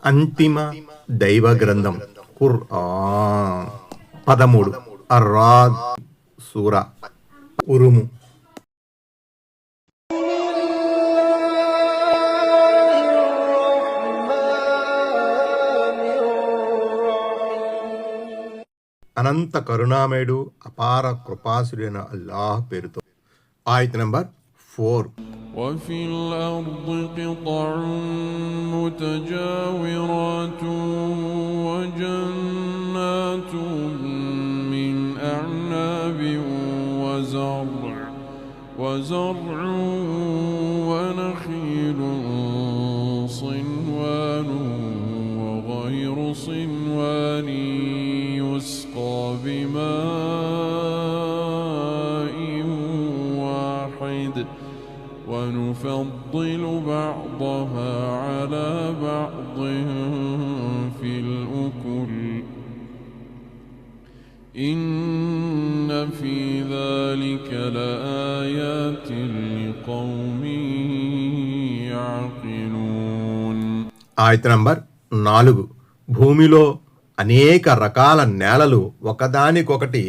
అంతిమ దైవ గ్రంథం ఖుర్ఆన్. 13 అర్రాద్ సూరా. ఉరుము. అనంత కరుణామయుడు అపార కృపాసుడైన అల్లాహ్ పేరుతో. ఆయత్ నంబర్ 4. وفي الأرض قطع متجاورات وجنات من أعناب وزرع ونخيل صنوان وغير صنوان يسقى بماء واحد ونفضل بعضها على بعض في الأكل إن في ذلك لآيات لقوم يعقلون. ఆయత్ నంబర్ 4. భూమిలో అనేక రకాల నేలలు ఒకదానికొకటి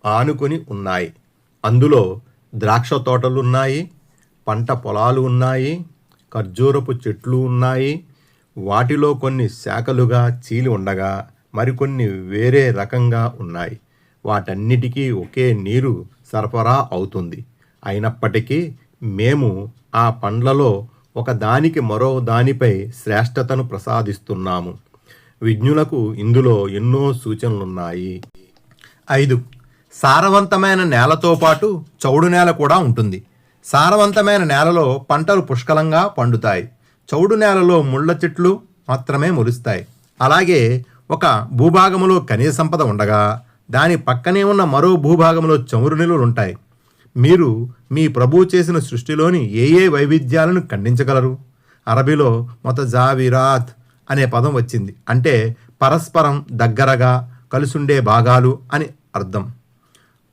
ఆనుకొని ఉన్నాయి. అందులో ద్రాక్ష తోటలున్నాయి, పంట పొలాలు ఉన్నాయి, ఖర్జూరపు చెట్లు ఉన్నాయి. వాటిలో కొన్ని శాఖలుగా చీలి ఉండగా మరికొన్ని వేరే రకంగా ఉన్నాయి. వాటన్నిటికీ ఒకే నీరు సరఫరా అవుతుంది. అయినప్పటికీ మేము ఆ పండ్లలో ఒకదానికి మరో దానిపై శ్రేష్టతను ప్రసాదిస్తున్నాము. విజ్ఞులకు ఇందులో ఎన్నో సూచనలున్నాయి. 5. సారవంతమైన నేలతో పాటు చౌడు నేల కూడా ఉంటుంది. సారవంతమైన నేలలో పంటలు పుష్కలంగా పండుతాయి. చౌడు నేలలో ముళ్ళ చెట్లు మాత్రమే మొలుస్తాయి. అలాగే ఒక భూభాగములో ఖనిజ సంపద ఉండగా దాని పక్కనే ఉన్న మరో భూభాగంలో చమురు నిలువలు ఉంటాయి. మీరు మీ ప్రభువు చేసిన సృష్టిలోని ఏ వైవిధ్యాలను ఖండించగలరు? అరబీలో మొతజావిరాత్ అనే పదం వచ్చింది. అంటే పరస్పరం దగ్గరగా కలిసుండే భాగాలు అని అర్థం.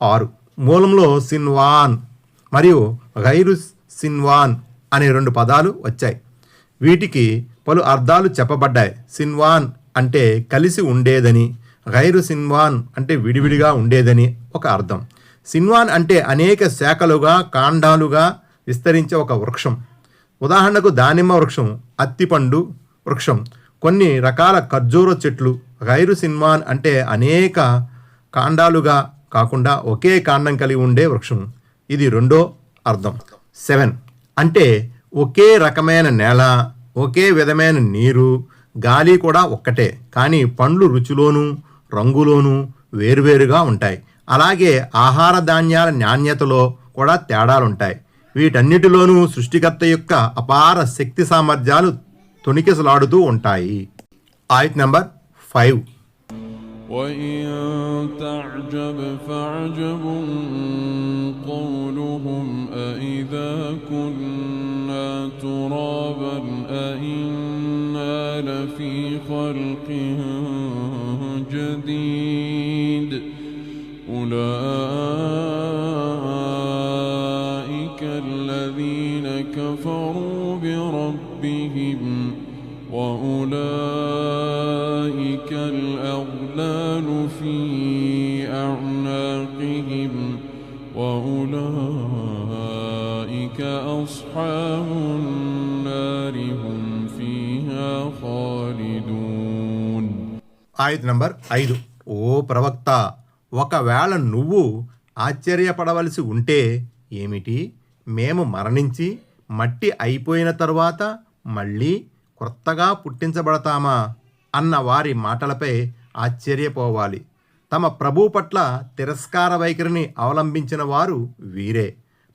6. మూలంలో సిన్వాన్ మరియు గైరు సిన్వాన్ అనే 2 పదాలు వచ్చాయి. వీటికి పలు అర్థాలు చెప్పబడ్డాయి. సిన్వాన్ అంటే కలిసి ఉండేదని, గైరు సిన్వాన్ అంటే విడివిడిగా ఉండేదని ఒక అర్థం. సిన్వాన్ అంటే అనేక శాఖలుగా కాండాలుగా విస్తరించే ఒక వృక్షం. ఉదాహరణకు దానిమ్మ వృక్షం, అత్తిపండు వృక్షం, కొన్ని రకాల ఖర్జూర చెట్లు. గైరు సిన్వాన్ అంటే అనేక కాండాలుగా కాకుండా ఒకే కాండం కలిగి ఉండే వృక్షం. ఇది 2వ అర్థం. 7 అంటే ఒకే రకమైన నేల, ఒకే విధమైన నీరు, గాలి కూడా ఒక్కటే, కానీ పండ్లు రుచిలోనూ రంగులోనూ వేరువేరుగా ఉంటాయి. అలాగే ఆహార ధాన్యాల నాణ్యతలో కూడా తేడాలుంటాయి. వీటన్నిటిలోనూ సృష్టికర్త యొక్క అపార శక్తి సామర్థ్యాలు తొణికిసలాడుతూ ఉంటాయి. ఆయత్ నంబర్ 5. وَإِن تَعْجَبْ فَعَجَبٌ قَوْلُهُمْ أَإِذَا كُنَّا تُرَابًا أَإِنَّا لَفِي خَلْقٍ جَدِيدٍ أُولَئِكَ الَّذِينَ كَفَرُوا بِرَبِّهِمْ وَأُولَئِكَ الْأَغْلَالُ فِي أَعْنَاقِهِمْ وَأُولَئِكَ أَصْحَابُ النَّارِ هُمْ فِيهَا خَالِدُونَ. ఆయత్ నంబర్ 5. ఓ ప్రవక్త, ఒకవేళ నువ్వు ఆశ్చర్యపడవలసి ఉంటే ఏమిటి, మేము మరణించి మట్టి అయిపోయిన తరువాత మళ్ళీ కొత్తగా పుట్టించబడతామా అన్న వారి మాటలపై ఆశ్చర్యపోవాలి. తమ ప్రభు పట్ల తిరస్కార వైఖరిని అవలంబించిన వారు వీరే.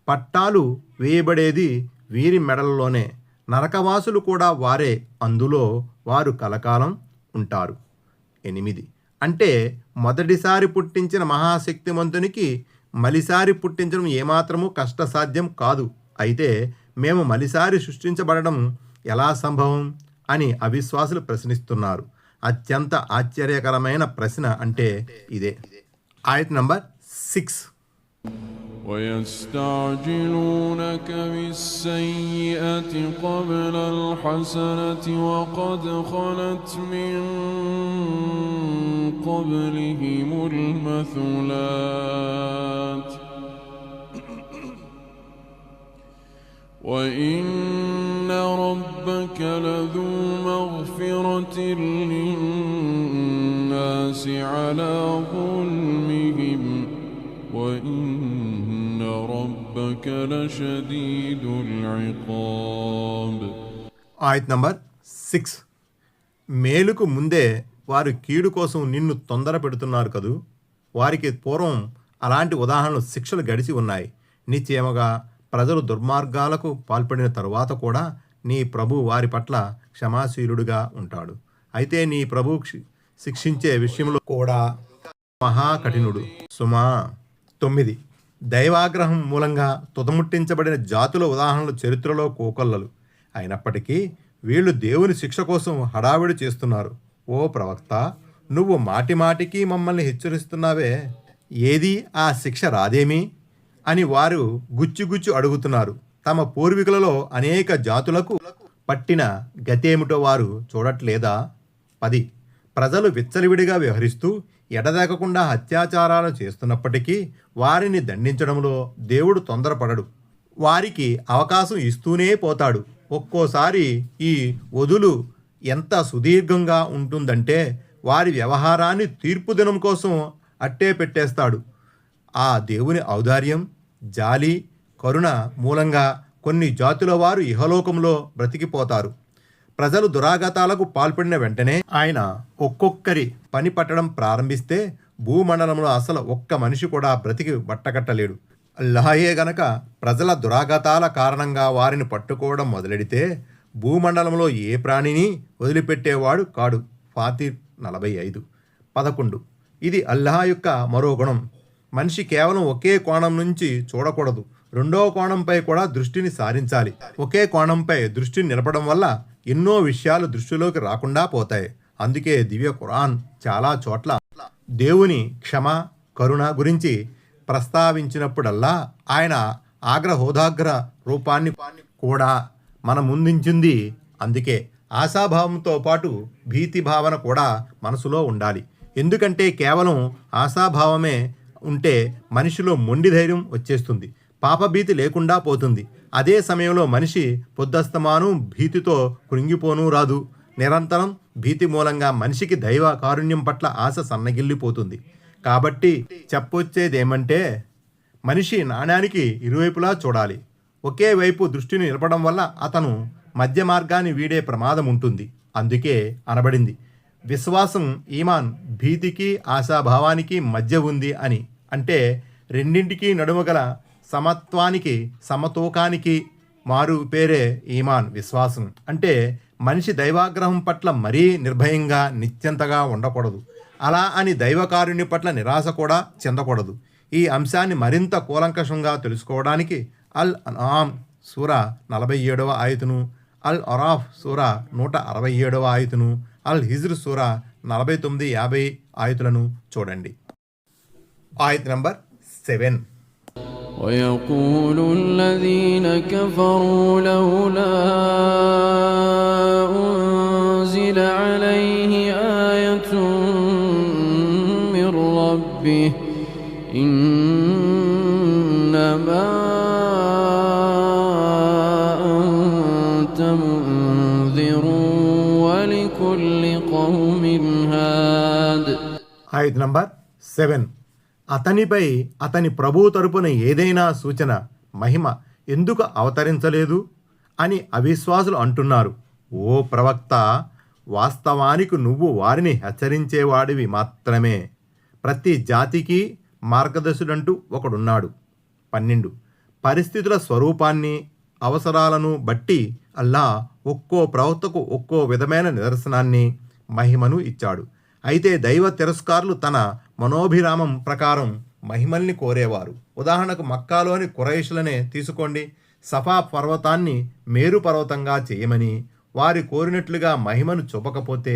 పట్టాలు వేయబడేది వీరి మెడలలోనే. నరకవాసులు కూడా వారే. అందులో వారు కలకాలం ఉంటారు. 8 అంటే మొదటిసారి పుట్టించిన మహాశక్తిమంతునికి మలిసారి పుట్టించడం ఏమాత్రమూ కష్టసాధ్యం కాదు. అయితే మేము మలిసారి సృష్టించబడడం ఎలా సంభవం అని అవిశ్వాసులు ప్రశ్నిస్తున్నారు. అత్యంత ఆశ్చర్యకరమైన ప్రశ్న అంటే ఇదే. ఆయత్ నంబర్ 6. ويستعجلونك بالسيئة قبل الحسنة وقد خلت من قبلهم المثلات وإن ربك لذو مغفرة للناس على ظلمهم وإن ربك لشديد العقاب. ఆయత్ నంబర్ 6. మేలుకు ముందే వారు కీడు కోసం నిన్ను తొందర పెడుతున్నారు కదూ. వారికి పూర్వం అలాంటి ఉదాహరణలు శిక్షలు గడిచి ఉన్నాయి. నిశ్చయముగా ప్రజలు దుర్మార్గాలకు పాల్పడిన తరువాత కూడా నీ ప్రభు వారి పట్ల క్షమాశీలుడుగా ఉంటాడు. అయితే నీ ప్రభు శిక్షించే విషయంలో కూడా మహాకఠినుడు సుమా. 9. దైవాగ్రహం మూలంగా తుదముట్టించబడిన జాతుల ఉదాహరణలు చరిత్రలో కోకొల్లలు. అయినప్పటికీ వీళ్ళు దేవుని శిక్ష కోసం హడావిడి చేస్తున్నారు. ఓ ప్రవక్త, నువ్వు మాటిమాటికి మమ్మల్ని హెచ్చరిస్తున్నావే, ఏది ఆ శిక్ష రాదేమి అని వారు గుచ్చి అడుగుతున్నారు. తమ పూర్వీకులలో అనేక జాతులకు పట్టిన గతేమిటో వారు చూడట్లేదా? 10. ప్రజలు విచ్చలవిడిగా వ్యవహరిస్తూ ఎడదెగకుండా అత్యాచారాలు చేస్తున్నప్పటికీ వారిని దండించడంలో దేవుడు తొందరపడడు. వారికి అవకాశం ఇస్తూనే పోతాడు. ఒక్కోసారి ఈ వదులు ఎంత సుదీర్ఘంగా ఉంటుందంటే వారి వ్యవహారాన్ని తీర్పు దినం కోసం అట్టే పెట్టేస్తాడు. ఆ దేవుని ఔదార్యం, జాలి, కరుణ మూలంగా కొన్ని జాతుల వారు ఇహలోకంలో బ్రతికిపోతారు. ప్రజలు దురాగతాలకు పాల్పడిన వెంటనే ఆయన ఒక్కొక్కరి పని పట్టడం ప్రారంభిస్తే భూమండలంలో అసలు ఒక్క మనిషి కూడా బ్రతికి బట్టకట్టలేడు. అల్లాహే గనక ప్రజల దురాగతాల కారణంగా వారిని పట్టుకోవడం మొదలెడితే భూమండలంలో ఏ ప్రాణిని వదిలిపెట్టేవాడు కాడు. ఫాతిర్ 45. 11. ఇది అల్లాహ్ యొక్క మరో గుణం. మనిషి కేవలం ఒకే కోణం నుంచి చూడకూడదు, రెండో కోణంపై కూడా దృష్టిని సారించాలి. ఒకే కోణంపై దృష్టిని నిలపడం వల్ల ఎన్నో విషయాలు దృష్టిలోకి రాకుండా పోతాయి. అందుకే దివ్య ఖురాన్ చాలా చోట్ల దేవుని క్షమ, కరుణ గురించి ప్రస్తావించినప్పుడల్లా ఆయన ఆగ్రహోదాగ్ర రూపాన్ని కూడా మన ముందుంచింది. అందుకే ఆశాభావంతో పాటు భీతి భావన కూడా మనసులో ఉండాలి. ఎందుకంటే కేవలం ఆశాభావమే ఉంటే మనిషిలో మొండి ధైర్యం వచ్చేస్తుంది, పాపభీతి లేకుండా పోతుంది. అదే సమయంలో మనిషి పొద్దస్తమానం భీతితో కృంగిపోనూ రాదు. నిరంతరం భీతి మూలంగా మనిషికి దైవ కారుణ్యం పట్ల ఆశ సన్నగిల్లిపోతుంది. కాబట్టి చెప్పొచ్చేదేమంటే మనిషి నాణ్యానికి ఇరువైపులా చూడాలి. ఒకే వైపు దృష్టిని నిలపడం వల్ల అతను మధ్య మార్గాన్ని వీడే ప్రమాదం ఉంటుంది. అందుకే అనబడింది, విశ్వాసం ఈమాన్ భీతికి ఆశాభావానికి మధ్య ఉంది అని. అంటే రెండింటికి నడుమగల సమత్వానికి, సమతూకానికి మారు పేరే ఈమాన్, విశ్వాసం. అంటే మనిషి దైవాగ్రహం పట్ల మరీ నిర్భయంగా నిశ్చింతగా ఉండకూడదు. అలా అని దైవకారుణ్యం పట్ల నిరాశ కూడా చెందకూడదు. ఈ అంశాన్ని మరింత కూలంకషంగా తెలుసుకోవడానికి అల్ అనామ్ సూర 47వ ఆయతును, అల్ అరాఫ్ సూర 167వ ఆయతును, అల్ హిజ్ర్ సూర 49-50 ఆయతులను చూడండి. ఆయత్ నంబర్ 7. ويقول الذين كفروا لولا أنزل عليه آية من ربه إنما أنت منذر ولكل قوم هاد. ఆయత్ నంబర్ 7. అతనిపై అతని ప్రభువు తరపున ఏదైనా సూచన, మహిమ ఎందుకు అవతరించలేదు అని అవిశ్వాసులు అంటున్నారు. ఓ ప్రవక్త, వాస్తవానికి నువ్వు వారిని హెచ్చరించేవాడివి మాత్రమే. ప్రతి జాతికి మార్గదర్శుడంటూ ఒకడున్నాడు. 12. పరిస్థితుల స్వరూపాన్ని, అవసరాలను బట్టి అల్లా ఒక్కో ప్రవక్తకు ఒక్కో విధమైన నిదర్శనాన్ని, మహిమను ఇచ్చాడు. అయితే దైవ తిరస్కారులు తన మనోభిరామం ప్రకారం మహిమల్ని కోరేవారు. ఉదాహరణకు మక్కాలోని ఖురైషులనే తీసుకోండి. సఫా పర్వతాన్ని మేరు పర్వతంగా చేయమని వారి కోరినట్లుగా మహిమను చూపకపోతే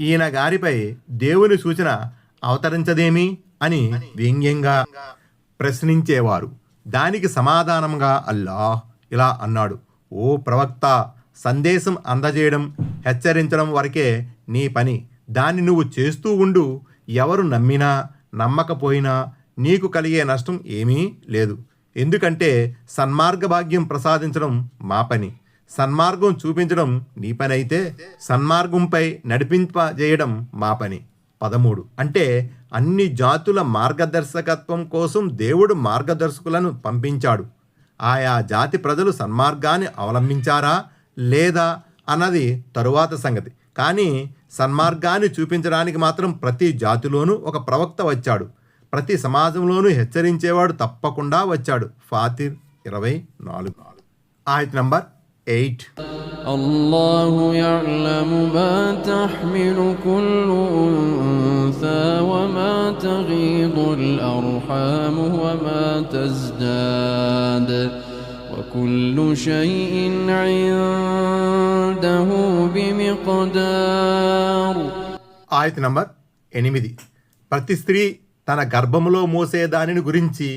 ఈయన గారిపై దేవుని సూచన అవతరించదేమి అని వ్యంగ్యంగా ప్రశ్నించేవారు. దానికి సమాధానంగా అల్లాహ్ ఇలా అన్నాడు: ఓ ప్రవక్త, సందేశం అందజేయడం, హెచ్చరించడం వరకే నీ పని. దాన్ని నువ్వు చేస్తూ ఉండు. ఎవరు నమ్మినా నమ్మకపోయినా నీకు కలిగే నష్టం ఏమీ లేదు. ఎందుకంటే సన్మార్గ భాగ్యం ప్రసాదించడం మా పని. సన్మార్గం చూపించడం నీ పని అయితే సన్మార్గంపై నడిపింపజేయడం మా పని. 13 అంటే అన్ని జాతుల మార్గదర్శకత్వం కోసం దేవుడు మార్గదర్శకులను పంపించాడు. ఆయా జాతి ప్రజలు సన్మార్గాన్ని అవలంబించారా లేదా అన్నది తరువాత సంగతి. కానీ సన్మార్గాన్ని చూపించడానికి మాత్రం ప్రతి జాతిలోనూ ఒక ప్రవక్త వచ్చాడు. ప్రతి సమాజంలోనూ హెచ్చరించేవాడు తప్పకుండా వచ్చాడు. ఫాతిర్ 24. ఆయత్ నంబర్ 8. الله يعلم ما تحمل كل أنثى وما تغيض الأرحام وما تزداد وكل شيء عنده بمقدار. ఆయత్ నంబర్ 8. ప్రతి స్త్రీ తన గర్భములో మోసే దానిని గురించి,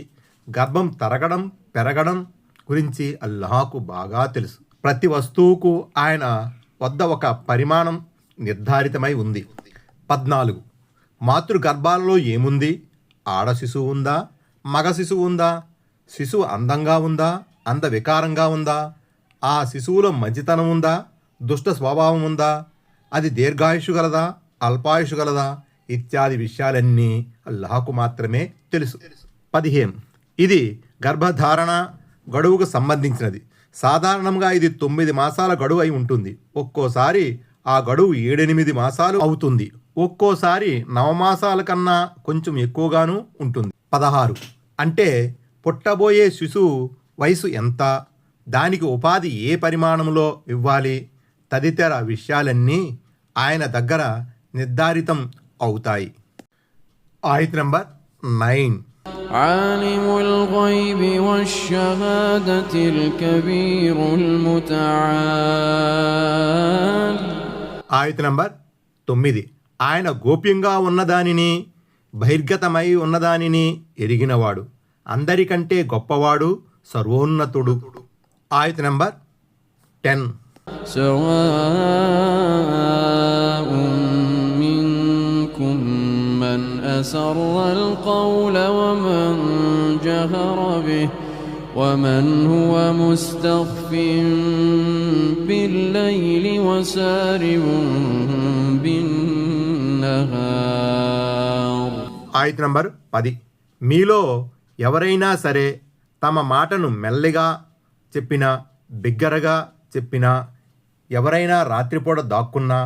గర్భం తరగడం పెరగడం గురించి అల్లాహకు బాగా తెలుసు. ప్రతి వస్తువుకు ఆయన వద్ద ఒక పరిమాణం నిర్ధారితమై ఉంది. 14 మాతృగర్భాలలో ఏముంది? ఆడ శిశువు ఉందా? మగ శిశువు ఉందా? శిశువు అందంగా ఉందా? అందవికారంగా ఉందా? ఆ శిశువులో మంచితనం ఉందా? దుష్ట స్వభావం ఉందా? అది దీర్ఘాయుషు గలదా? అల్పాయుషు గలదా? ఇత్యాది విషయాలన్నీ అల్లాహకు మాత్రమే తెలుసు. 15 ఇది గర్భధారణ గడువుకు సంబంధించినది. సాధారణంగా ఇది 9 మాసాల గడువు అయి ఉంటుంది. ఒక్కోసారి ఆ గడువు 7-8 మాసాలు అవుతుంది. ఒక్కోసారి 9 మాసాల కన్నా కొంచెం ఎక్కువగాను ఉంటుంది. 16 అంటే పుట్టబోయే శిశువు వయసు ఎంత, దానికి ఉపాధి ఏ పరిమాణంలో ఇవ్వాలి తదితర విషయాలన్నీ ఆయన దగ్గర నిర్ధారితం అవుతాయి. ఆయత్ నంబర్ 9. عالم الغيب والشهادة الكبير المتعال. ఆయత్ నంబర్ 9 ఆయన గోప్యంగా ఉన్నదానిని బహిర్గతమై ఉన్నదానిని ఎరిగినవాడు, అందరికంటే గొప్పవాడు, సర్వోన్నతుడు. ఆయత్ నంబర్ 10. سواء منكم من أسر القول ومن جهر به ومن هو مستخف بالليل وسارب بالنهار. ఆయత్ నంబర్ 10 మీలో ఎవరైనా సరే తమ మాటను మెల్లిగా చెప్పినా బిగ్గరగా చెప్పినా, ఎవరైనా రాత్రిపూట దాక్కున్నా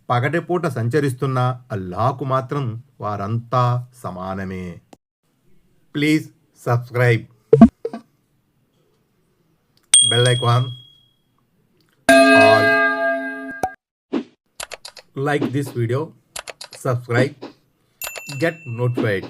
పగటిపూట సంచరిస్తున్నా అల్లాహకు మాత్రం వారంతా సమానమే. Please subscribe, bell icon, all. Like this video, subscribe, get notified.